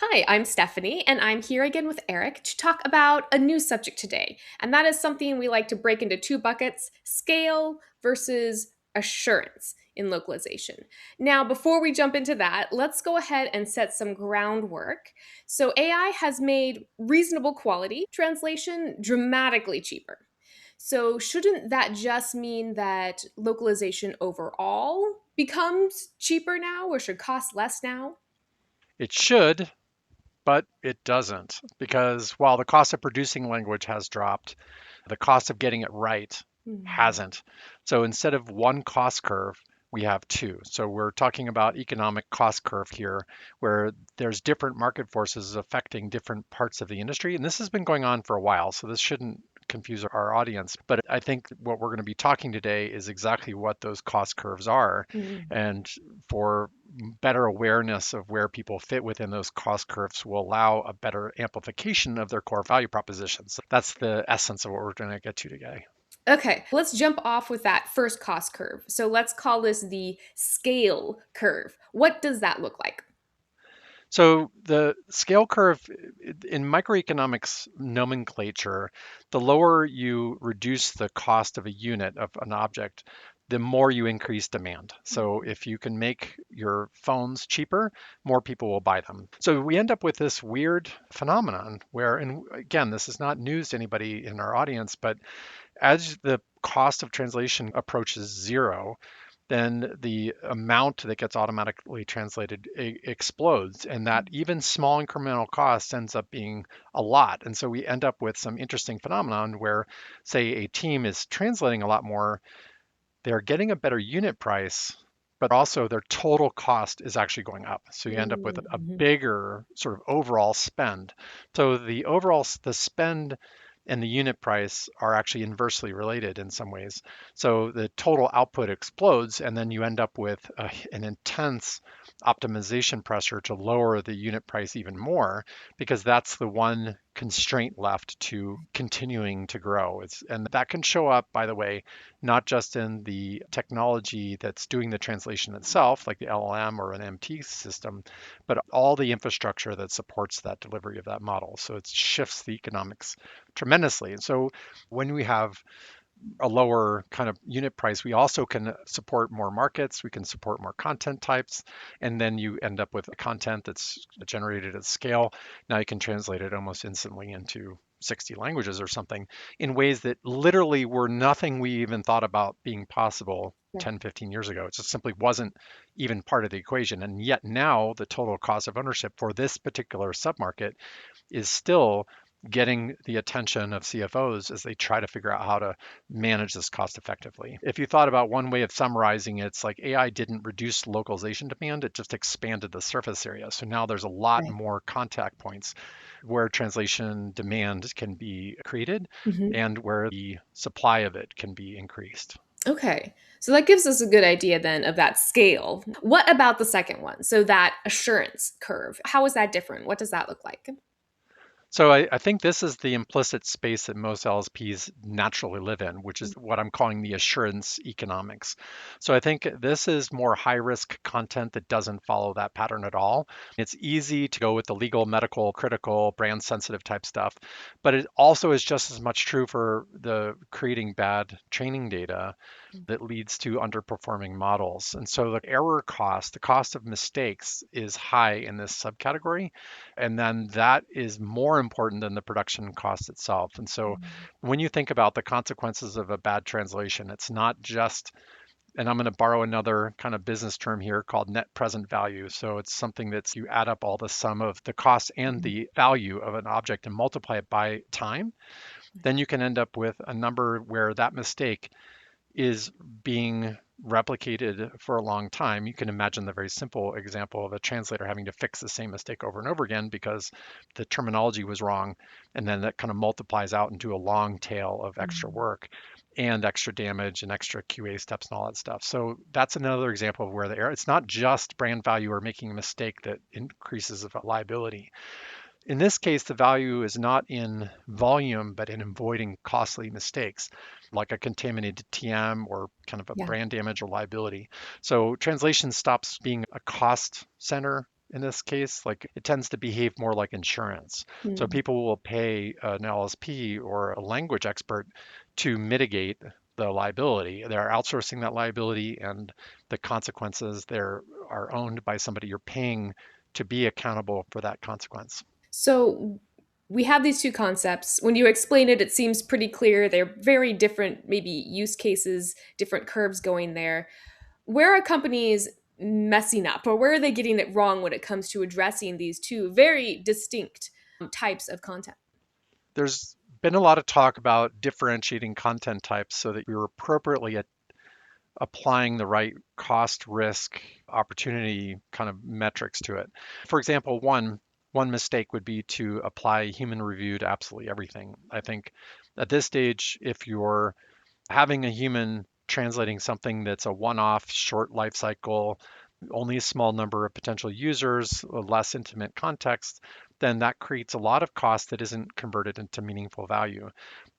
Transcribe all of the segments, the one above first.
Hi, I'm Stephanie, and I'm here again with Eric to talk about a new subject today. And that is something we like to break into two buckets: scale versus assurance in localization. Now, before we jump into that, let's go ahead and set some groundwork. So, AI has made reasonable quality translation dramatically cheaper. So, shouldn't that just mean that localization overall becomes cheaper now or should cost less now? It should, but it doesn't, because while the cost of producing language has dropped, the cost of getting it right Hmm. hasn't. So instead of one cost curve, we have two. So we're talking about economic cost curve here, where there's different market forces affecting different parts of the industry. And this has been going on for a while, so this shouldn't confuse our audience. But I think what we're going to be talking today is exactly what those cost curves are. And for better awareness of where people fit within those cost curves will allow a better amplification of their core value propositions. That's the essence of what we're going to get to today. Okay, let's jump off with that first cost curve. So let's call this the scale curve. What does that look like? So the scale curve in microeconomics nomenclature, the lower you reduce the cost of a unit of an object, the more you increase demand. So if you can make your phones cheaper, more people will buy them. So we end up with this weird phenomenon where, and again, this is not news to anybody in our audience, but as the cost of translation approaches zero, then the amount that gets automatically translated explodes, and that even small incremental cost ends up being a lot. And so we end up with some interesting phenomenon where, say, a team is translating a lot more, they're getting a better unit price, but also their total cost is actually going up. So you end up with a Mhm. bigger sort of overall spend. So the spend and the unit price are actually inversely related in some ways. So the total output explodes, and then you end up with an intense optimization pressure to lower the unit price even more, because that's the one constraint left to continuing to grow. And that can show up, by the way, not just in the technology that's doing the translation itself, like the LLM or an MT system, but all the infrastructure that supports that delivery of that model. So it shifts the economics tremendously. And so when we have a lower kind of unit price, we also can support more markets, we can support more content types, and then you end up with content that's generated at scale. Now you can translate it almost instantly into 60 languages or something in ways that literally were nothing we even thought about being possible Yeah. 10, 15 years ago. It just simply wasn't even part of the equation. And yet now the total cost of ownership for this particular submarket is still getting the attention of CFOs as they try to figure out how to manage this cost effectively. If you thought about one way of summarizing it, it's like AI didn't reduce localization demand, it just expanded the surface area. So now there's a lot Right. more contact points where translation demand can be created Mhm. and where the supply of it can be increased. Okay. So that gives us a good idea then of that scale. What about the second one? So that assurance curve. How is that different? What does that look like? So I think this is the implicit space that most LSPs naturally live in, which is what I'm calling the assurance economics. So I think this is more high risk content that doesn't follow that pattern at all. It's easy to go with the legal, medical, critical, brand sensitive type stuff, but it also is just as much true for the creating bad training data that leads to underperforming models. And so the error cost, the cost of mistakes is high in this subcategory. And then that is more important than the production cost itself. And so when you think about the consequences of a bad translation, it's not just, and I'm going to borrow another kind of business term here called net present value. So it's something that's you add up all the sum of the cost and Mhm. the value of an object and multiply it by time. Then you can end up with a number where that mistake is being replicated for a long time. You can imagine the very simple example of a translator having to fix the same mistake over and over again because the terminology was wrong. And then that kind of multiplies out into a long tail of extra Mhm. work and extra damage and extra QA steps and all that stuff. So that's another example of where the error, it's not just brand value or making a mistake that increases the liability. In this case, the value is not in volume, but in avoiding costly mistakes, like a contaminated TM or kind of a Yeah. brand damage or liability. So translation stops being a cost center in this case. Like it tends to behave more like insurance. So Mm. people will pay an LSP or a language expert to mitigate the liability. They're outsourcing that liability, and the consequences there are owned by somebody. You're paying to be accountable for that consequence. So we have these two concepts. When you explain it, it seems pretty clear. They're very different, maybe use cases, different curves going there. Where are companies messing up, or where are they getting it wrong when it comes to addressing these two very distinct types of content? There's been a lot of talk about differentiating content types so that you're appropriately applying the right cost, risk, opportunity kind of metrics to it. For example, one mistake would be to apply human review to absolutely everything. I think at this stage, if you're having a human translating something that's a one-off, short life cycle, only a small number of potential users, a less intimate context, then that creates a lot of cost that isn't converted into meaningful value.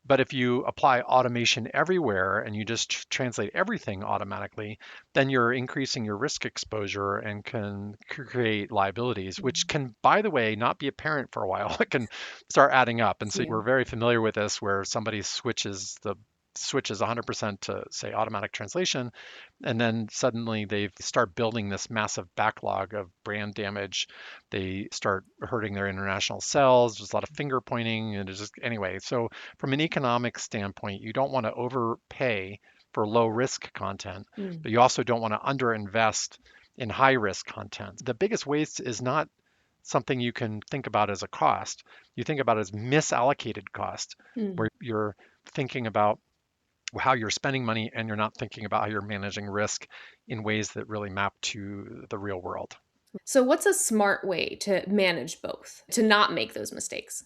But if you apply automation everywhere and you just translate everything automatically, then you're increasing your risk exposure and can create liabilities, which can, by the way, not be apparent for a while. It can start adding up. And so Yeah. we're very familiar with this where somebody switches 100% to say automatic translation, and then suddenly they start building this massive backlog of brand damage. They start hurting their international sales. There's a lot of finger pointing, and it's just anyway. So from an economic standpoint, you don't want to overpay for low risk content, Mm. but you also don't want to underinvest in high risk content. The biggest waste is not something you can think about as a cost. You think about it as misallocated cost, Mm. where you're thinking about how you're spending money and you're not thinking about how you're managing risk in ways that really map to the real world. So, what's a smart way to manage both, to not make those mistakes?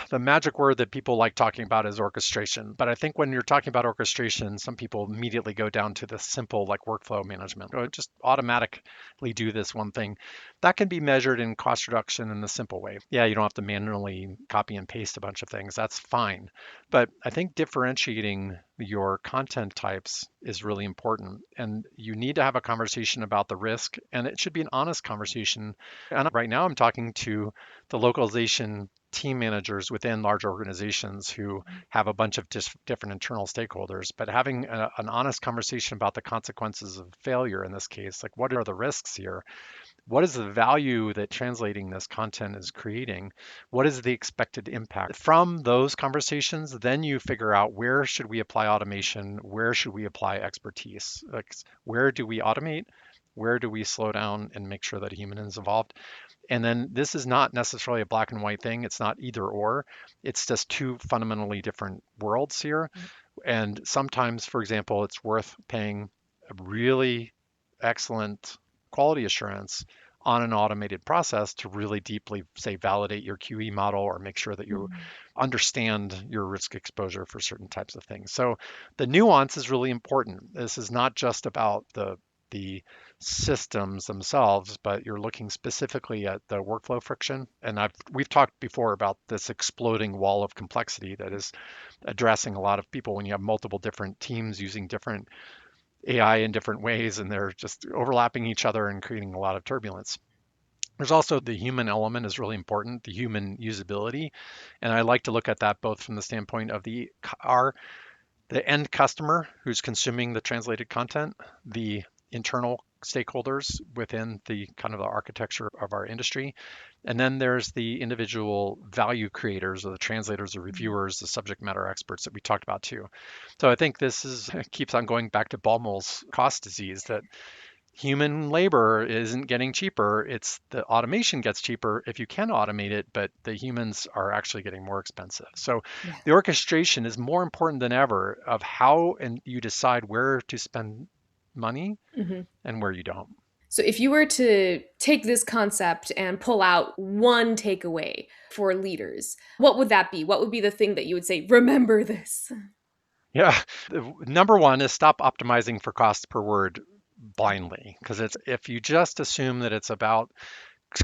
The magic word that people like talking about is orchestration. But I think when you're talking about orchestration, some people immediately go down to the simple like workflow management or just automatically do this one thing. That can be measured in cost reduction in the simple way. Yeah, you don't have to manually copy and paste a bunch of things. That's fine. But I think differentiating your content types is really important. And you need to have a conversation about the risk, and it should be an honest conversation. And right now, I'm talking to the localization team managers within large organizations who have a bunch of different internal stakeholders, but having an honest conversation about the consequences of failure in this case, like what are the risks here? What is the value that translating this content is creating? What is the expected impact? From those conversations, then you figure out where should we apply automation? Where should we apply expertise? Like where do we automate? Where do we slow down and make sure that a human is involved? And then this is not necessarily a black and white thing. It's not either or. It's just two fundamentally different worlds here. And sometimes, for example, it's worth paying a really excellent quality assurance on an automated process to really deeply, say, validate your QE model or make sure that you Mm. understand your risk exposure for certain types of things. So the nuance is really important. This is not just about the systems themselves, but you're looking specifically at the workflow friction. And we've talked before about this exploding wall of complexity that is addressing a lot of people when you have multiple different teams using different AI in different ways, and they're just overlapping each other and creating a lot of turbulence. There's also the human element is really important, the human usability, and I like to look at that both from the standpoint of our the end customer who's consuming the translated content, the internal stakeholders within the kind of the architecture of our industry, and then there's the individual value creators or the translators, the reviewers, the subject matter experts that we talked about too. So I think this is keeps on going back to Baumol's cost disease that human labor isn't getting cheaper. It's the automation gets cheaper if you can automate it, but the humans are actually getting more expensive. So Yeah. the orchestration is more important than ever of how and you decide where to spend money Hmm. and where you don't. So, if you were to take this concept and pull out one takeaway for leaders, what would that be? What would be the thing that you would say, remember this? Yeah. Number one is stop optimizing for cost per word blindly because it's if you just assume that it's about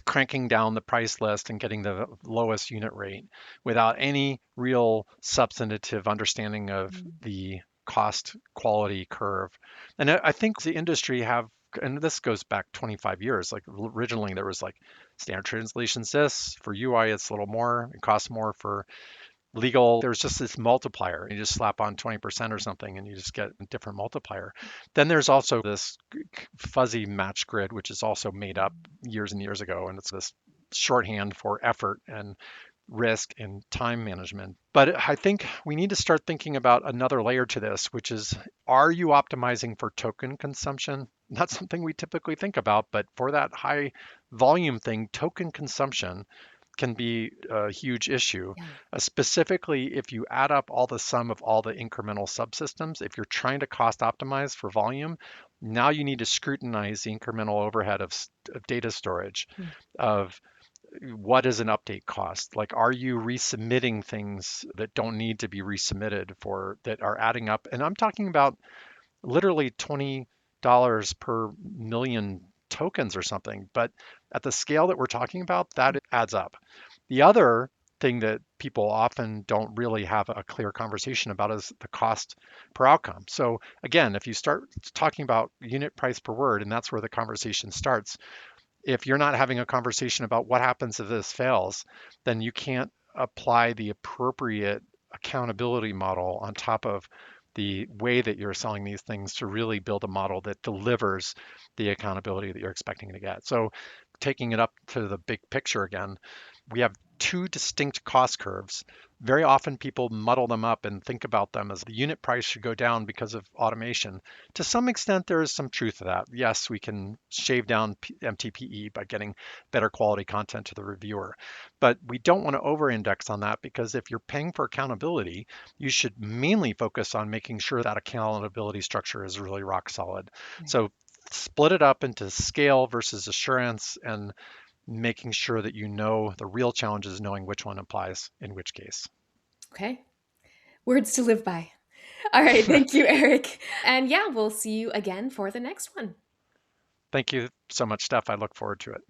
cranking down the price list and getting the lowest unit rate without any real substantive understanding of Mm. the cost quality curve. And I think the industry have and this goes back 25 years. Like originally there was like standard translations this for UI, it's a little more, it costs more for legal. There's just this multiplier. You just slap on 20% or something and you just get a different multiplier. Then there's also this fuzzy match grid, which is also made up years and years ago. And it's this shorthand for effort and risk and time management. But I think we need to start thinking about another layer to this, which is, are you optimizing for token consumption? Not something we typically think about, but for that high volume thing, token consumption can be a huge issue, Yeah. specifically if you add up all the sum of all the incremental subsystems. If you're trying to cost optimize for volume, now you need to scrutinize the incremental overhead of data storage, Mm. of what is an update cost? Like, are you resubmitting things that don't need to be resubmitted for that are adding up? And I'm talking about literally $20 per million tokens or something. But at the scale that we're talking about, that adds up. The other thing that people often don't really have a clear conversation about is the cost per outcome. So again, if you start talking about unit price per word, and that's where the conversation starts, if you're not having a conversation about what happens if this fails, then you can't apply the appropriate accountability model on top of the way that you're selling these things to really build a model that delivers the accountability that you're expecting to get. So, taking it up to the big picture again, we have two distinct cost curves. Very often people muddle them up and think about them as the unit price should go down because of automation. To some extent, there is some truth to that. Yes, we can shave down MTPE by getting better quality content to the reviewer. But we don't want to over index on that, because if you're paying for accountability, you should mainly focus on making sure that accountability structure is really rock solid. Right. So split it up into scale versus assurance, and making sure that you know the real challenge is knowing which one applies in which case. Okay. Words to live by. All right. Thank you, Eric. And yeah, we'll see you again for the next one. Thank you so much, Steph. I look forward to it.